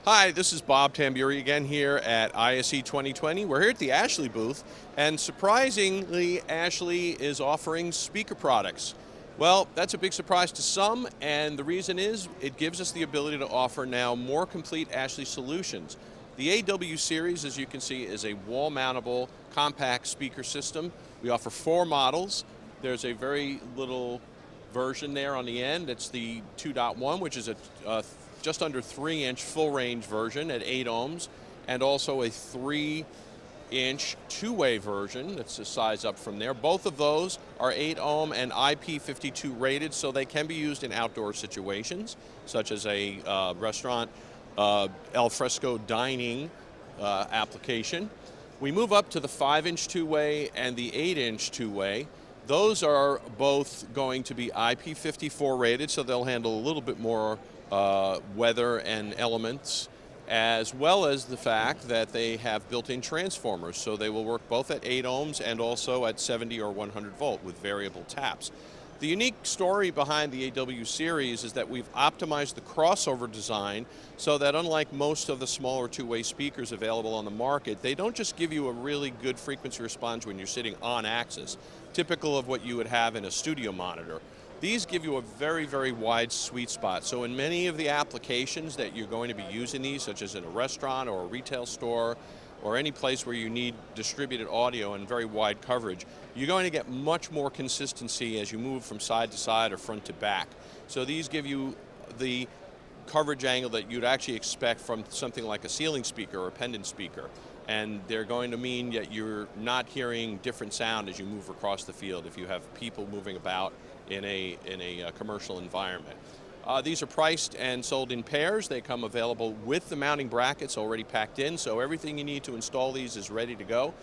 Hi, this is Bob Tamburi again here at ISE 2020. We're here at the Ashley booth, and surprisingly, Ashley is offering speaker products. Well, that's a big surprise to some, and the reason is it gives us the ability to offer now more complete Ashley solutions. The AW series, as you can see, is a wall-mountable compact speaker system. We offer 4 models. There's a very little version there on the end. It's the 2.1, which is a just under 3-inch full range version at 8 ohms, and also a 3-inch two-way version that's a size up from there. Both of those are 8 ohm and IP52 rated, so they can be used in outdoor situations, such as a restaurant al fresco dining application. We move up to the 5-inch two-way and the 8-inch two-way. Those are both going to be IP54 rated, so they'll handle a little bit more weather and elements, as well as the fact that they have built-in transformers, so they will work both at 8 ohms and also at 70 or 100 volt with variable taps. The unique story behind the AW series is that we've optimized the crossover design so that unlike most of the smaller two-way speakers available on the market, they don't just give you a really good frequency response when you're sitting on axis, typical of what you would have in a studio monitor. These give you a very, very wide sweet spot. So in many of the applications that you're going to be using these, such as in a restaurant or a retail store, or any place where you need distributed audio and very wide coverage, you're going to get much more consistency as you move from side to side or front to back. So these give you the coverage angle that you'd actually expect from something like a ceiling speaker or a pendant speaker. And they're going to mean that you're not hearing different sound as you move across the field if you have people moving about in a commercial environment. These are priced and sold in pairs. They come available with the mounting brackets already packed in, so everything you need to install these is ready to go.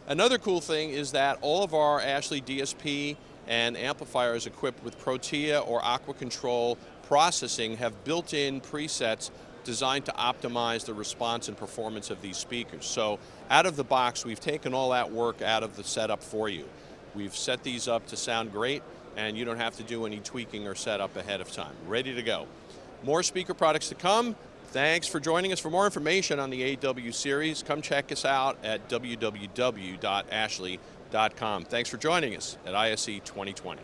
Another cool thing is that all of our Ashley DSP and amplifiers equipped with Protea or Aqua Control processing have built-in presets designed to optimize the response and performance of these speakers. So out of the box, we've taken all that work out of the setup for you. We've set these up to sound great, and you don't have to do any tweaking or setup ahead of time. Ready to go. More speaker products to come. Thanks for joining us. For more information on the AW series, come check us out at www.ashley.com. Thanks for joining us at ISE 2020.